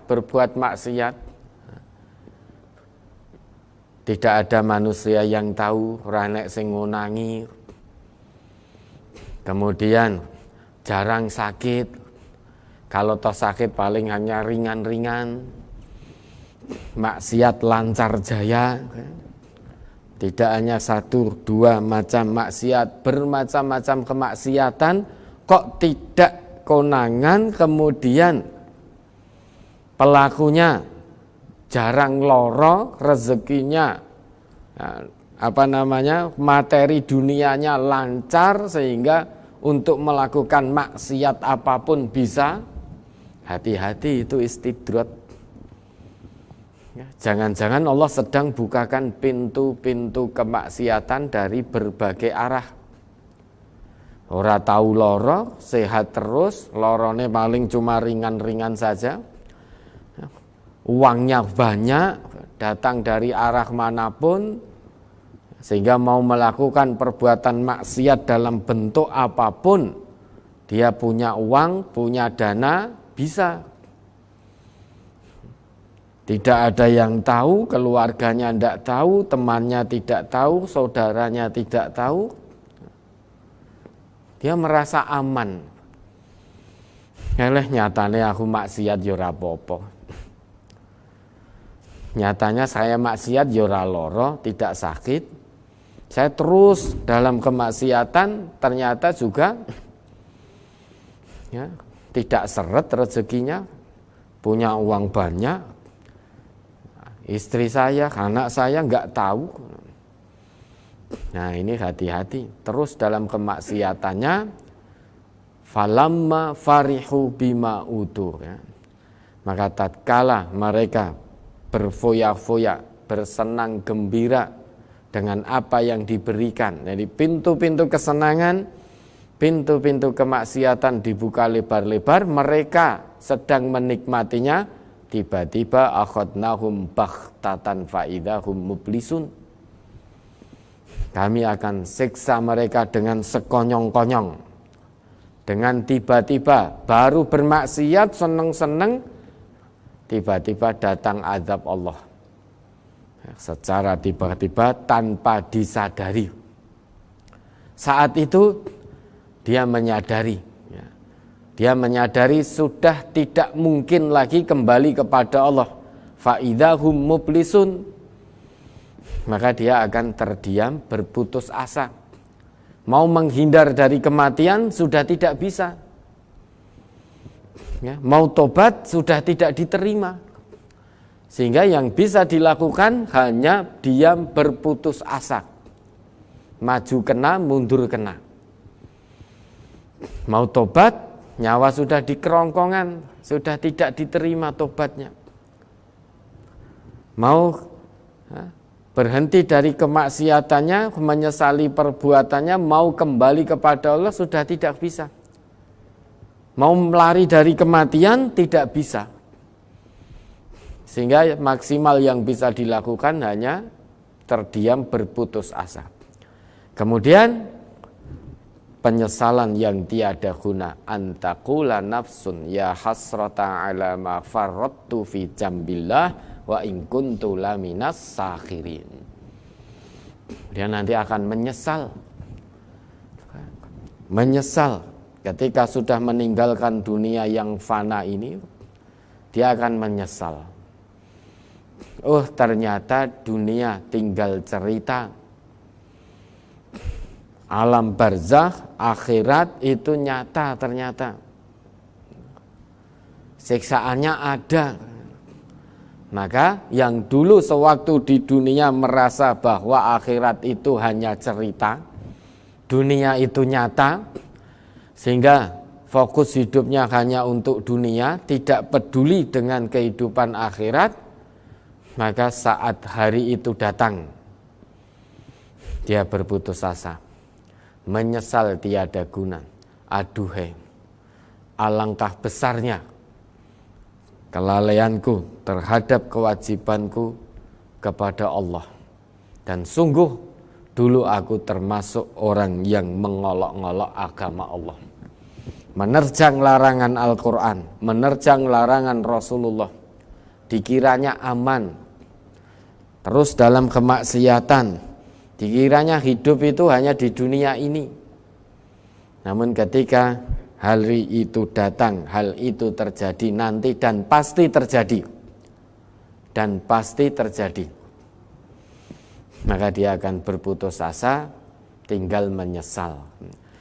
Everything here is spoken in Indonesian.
berbuat maksiat. Tidak ada manusia yang tahu, ora nek sing ngonangi. Kemudian jarang sakit. Kalau toh sakit paling hanya ringan-ringan. Maksiat lancar jaya. Tidak hanya 1, 2 macam maksiat, bermacam-macam kemaksiatan, kok tidak konangan, kemudian pelakunya jarang loro, rezekinya materi dunianya lancar, sehingga untuk melakukan maksiat apapun bisa. Hati-hati, itu istidrat. Jangan-jangan Allah sedang bukakan pintu-pintu kemaksiatan dari berbagai arah. Ora tahu loro, sehat terus, lorone paling cuma ringan-ringan saja. Uangnya banyak, datang dari arah manapun, sehingga mau melakukan perbuatan maksiat dalam bentuk apapun, dia punya uang, punya dana, bisa. Tidak ada yang tahu, keluarganya tidak tahu, temannya tidak tahu, saudaranya tidak tahu. Dia merasa aman. Nyatanya aku maksiat ya ora apa-apa. Nyatanya saya maksiat ya ora loro, tidak sakit. Saya terus dalam kemaksiatan, ternyata juga tidak seret rezekinya, punya uang banyak. Istri saya, anak saya nggak tahu. Nah, ini hati-hati. Terus dalam kemaksiatannya, falamma farihu bima utu. Maka tatkala mereka berfoya-foya, bersenang gembira dengan apa yang diberikan. Jadi pintu-pintu kesenangan, pintu-pintu kemaksiatan dibuka lebar-lebar. Mereka sedang menikmatinya. Tiba-tiba akhadnahum baghtatan faidahum mublisun. Kami akan siksa mereka dengan sekonyong-konyong. Dengan tiba-tiba, baru bermaksiat, seneng-seneng, tiba-tiba datang azab Allah. Secara tiba-tiba tanpa disadari. Saat itu dia menyadari. Dia menyadari sudah tidak mungkin lagi kembali kepada Allah. Faidahum mublisun. Maka dia akan terdiam, berputus asa. Mau menghindar dari kematian sudah tidak bisa. Mau tobat sudah tidak diterima. Sehingga yang bisa dilakukan hanya diam, berputus asa. Maju kena, mundur kena. Mau tobat, nyawa sudah di kerongkongan, sudah tidak diterima tobatnya. Mau berhenti dari kemaksiatannya, menyesali perbuatannya, mau kembali kepada Allah sudah tidak bisa. Mau lari dari kematian tidak bisa. Sehingga maksimal yang bisa dilakukan hanya terdiam, berputus asa. Kemudian penyesalan yang tiada guna, antaqula nafsun ya hasrata ala ma farrattu fi jambillah wa in kuntu laminas sakhirin. Dia nanti akan menyesal ketika sudah meninggalkan dunia yang fana ini. Dia akan menyesal. Oh, ternyata dunia tinggal cerita. Alam barzakh, akhirat itu nyata ternyata. Siksaannya ada. Maka yang dulu sewaktu di dunia merasa bahwa akhirat itu hanya cerita, dunia itu nyata, sehingga fokus hidupnya hanya untuk dunia, tidak peduli dengan kehidupan akhirat, maka saat hari itu datang, dia berputus asa. Menyesal tiada guna. Aduhai, alangkah besarnya kelalaianku terhadap kewajibanku kepada Allah. Dan sungguh dulu aku termasuk orang yang mengolok-ngolok agama Allah, menerjang larangan Al-Quran, menerjang larangan Rasulullah, dikiranya aman, terus dalam kemaksiatan, dikiranya hidup itu hanya di dunia ini. Namun ketika hari itu datang, hal itu terjadi nanti dan pasti terjadi. Dan pasti terjadi. Maka dia akan berputus asa, tinggal menyesal.